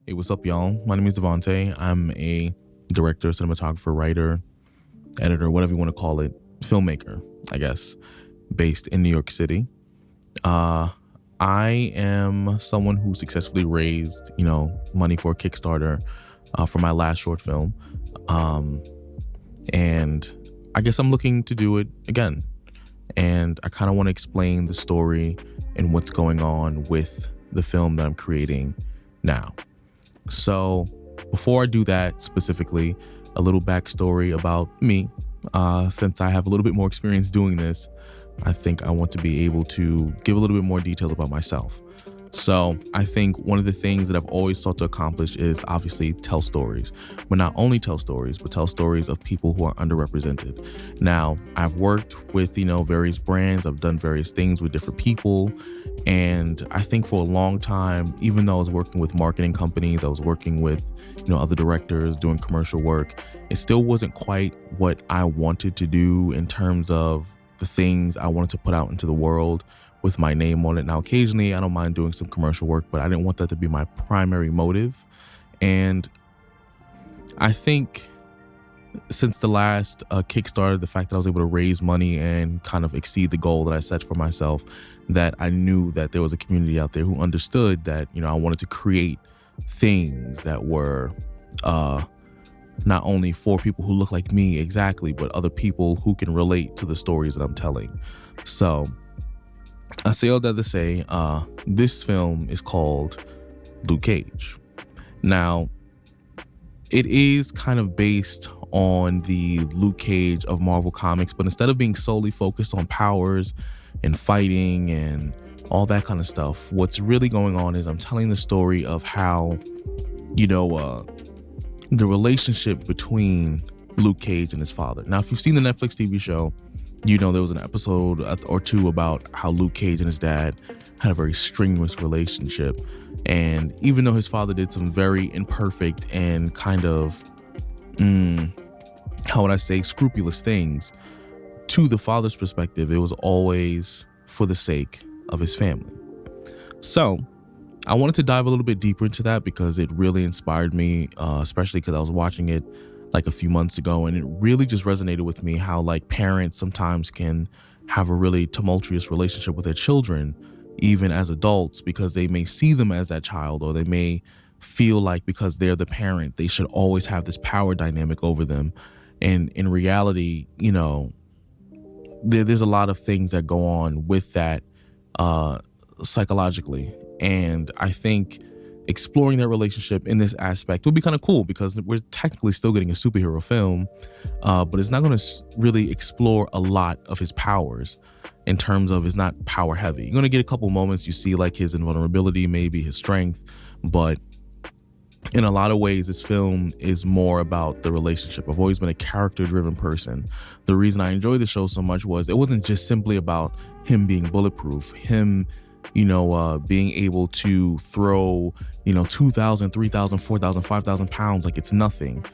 Hey, what's up, y'all? My name is Devonte. I'm a director, cinematographer, writer, editor, whatever you want to call it, filmmaker, I guess, based in New York City. I am someone who successfully raised, money for a Kickstarter for my last short film. And I guess I'm looking to do it again. And I kind of want to explain the story and what's going on with the film that I'm creating now. So before I do that specifically, a little backstory about me. Since I have a little bit more experience doing this, I think I want to be able to give a little bit more details about myself. So I think one of the things that I've always sought to accomplish is obviously tell stories, but not only tell stories, but tell stories of people who are underrepresented. Now, I've worked with, various brands. I've done various things with different people. And I think for a long time, even though I was working with marketing companies, I was working with, other directors doing commercial work, it still wasn't quite what I wanted to do in terms of the things I wanted to put out into the world with my name on it. Now, occasionally I don't mind doing some commercial work, but I didn't want that to be my primary motive. And I think since the last Kickstarter, the fact that I was able to raise money and kind of exceed the goal that I set for myself, that I knew that there was a community out there who understood that, I wanted to create things that were not only for people who look like me exactly, but other people who can relate to the stories that I'm telling. So I say all that to say, this film is called Luke Cage. Now, it is kind of based on the Luke Cage of Marvel Comics, but instead of being solely focused on powers and fighting and all that kind of stuff, what's really going on is I'm telling the story of how, the relationship between Luke Cage and his father. Now, if you've seen the Netflix TV show, there was an episode or two about how Luke Cage and his dad had a very strenuous relationship. And even though his father did some very imperfect and kind of, how would I say, scrupulous things, to the father's perspective, it was always for the sake of his family. So I wanted to dive a little bit deeper into that because it really inspired me, especially because I was watching it like a few months ago, and it really just resonated with me how like parents sometimes can have a really tumultuous relationship with their children, even as adults, because they may see them as that child, or they may feel like because they're the parent, they should always have this power dynamic over them. And in reality, there's a lot of things that go on with that psychologically. And I think exploring that relationship in this aspect would be kind of cool because we're technically still getting a superhero film, but it's not going to really explore a lot of his powers in terms of it's not power heavy. You're going to get a couple moments you see like his invulnerability, maybe his strength, but in a lot of ways, this film is more about the relationship. I've always been a character-driven person. The reason I enjoyed the show so much was it wasn't just simply about him being bulletproof, him being able to throw, 2,000, 3,000, 4,000, 5,000 pounds like it's nothing.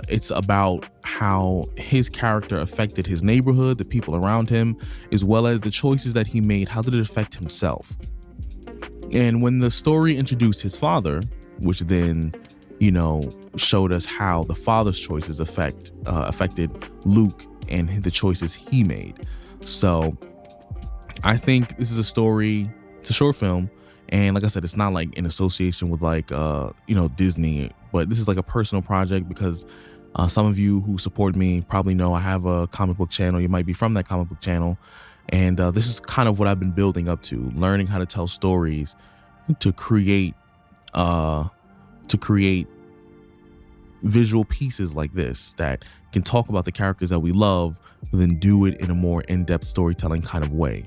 It's about how his character affected his neighborhood, the people around him, as well as the choices that he made. How did it affect himself? And when the story introduced his father, which then, showed us how the father's choices affected Luke and the choices he made. So I think this is a story. It's a short film, and like I said, it's not like in association with like Disney, but this is like a personal project because some of you who support me probably know I have a comic book channel. You might be from that comic book channel, and this is kind of what I've been building up to, learning how to tell stories to create visual pieces like this that can talk about the characters that we love, but then do it in a more in-depth storytelling kind of way.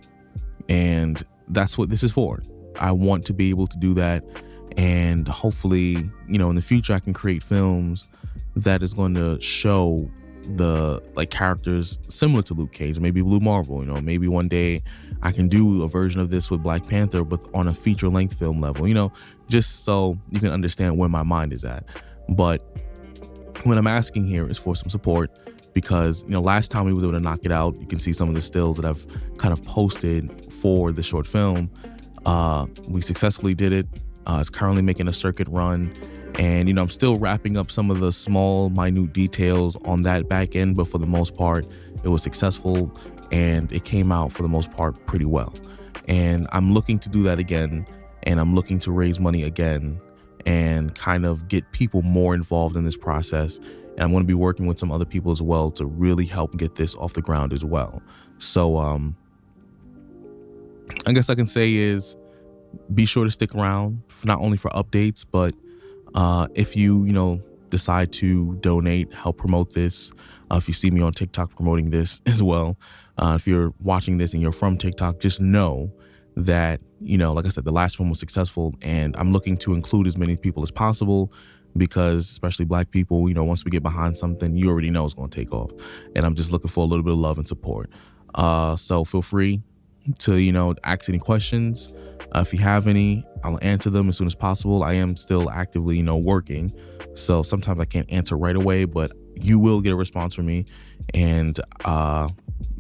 And that's what this is for. I want to be able to do that. And hopefully, in the future, I can create films that is going to show the like characters similar to Luke Cage, maybe Blue Marvel, maybe one day I can do a version of this with Black Panther, but on a feature length film level, just so you can understand where my mind is at. But what I'm asking here is for some support because, last time we was able to knock it out. You can see some of the stills that I've kind of posted for the short film. We successfully did it. It's currently making a circuit run. And, I'm still wrapping up some of the small, minute details on that back end. But for the most part, it was successful and it came out for the most part pretty well. And I'm looking to do that again. And I'm looking to raise money again and kind of get people more involved in this process. And I'm going to be working with some other people as well to really help get this off the ground as well. So I guess I can say is be sure to stick around not only for updates, but if you decide to donate, help promote this. If you see me on TikTok promoting this as well, if you're watching this and you're from TikTok, just know that, like I said, the last one was successful, and I'm looking to include as many people as possible because especially Black people, once we get behind something, you already know it's going to take off. And I'm just looking for a little bit of love and support. So feel free to, ask any questions. If you have any, I'll answer them as soon as possible. I am still actively, working. So sometimes I can't answer right away, but you will get a response from me. And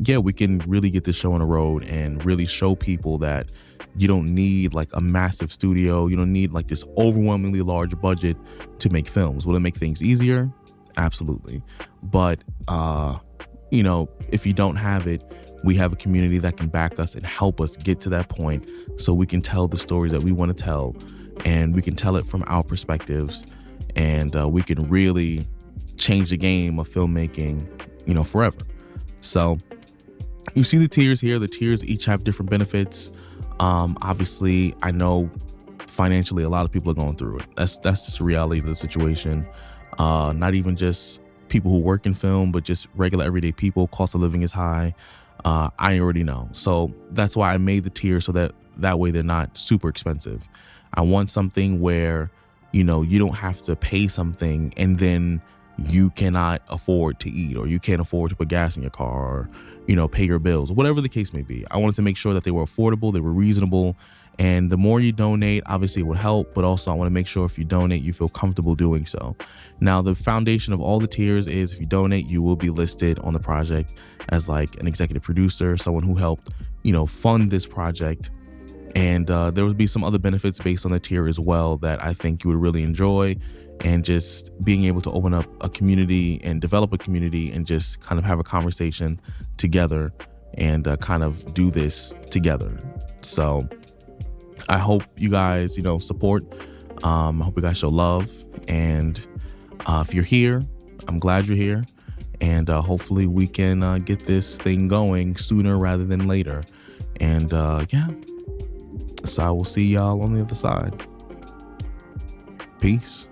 we can really get this show on the road and really show people that you don't need like a massive studio. You don't need like this overwhelmingly large budget to make films. Will it make things easier? Absolutely. But, if you don't have it, we have a community that can back us and help us get to that point so we can tell the stories that we want to tell, and we can tell it from our perspectives, and we can really change the game of filmmaking, forever. So you see the tiers here. The tiers each have different benefits. Obviously, I know financially a lot of people are going through it. That's just the reality of the situation. Not even just people who work in film, but just regular everyday people. Cost of living is high. I already know. So that's why I made the tier so that way they're not super expensive. I want something where, you don't have to pay something and then you cannot afford to eat, or you can't afford to put gas in your car, or, pay your bills, whatever the case may be. I wanted to make sure that they were affordable, they were reasonable. And the more you donate, obviously it would help, but also I want to make sure if you donate, you feel comfortable doing so. Now, the foundation of all the tiers is if you donate, you will be listed on the project as like an executive producer, someone who helped, fund this project. And there would be some other benefits based on the tier as well that I think you would really enjoy. And just being able to open up a community and develop a community and just kind of have a conversation together and kind of do this together. So I hope you guys, support. I hope you guys show love. And if you're here, I'm glad you're here. And hopefully we can get this thing going sooner rather than later. And so I will see y'all on the other side. Peace.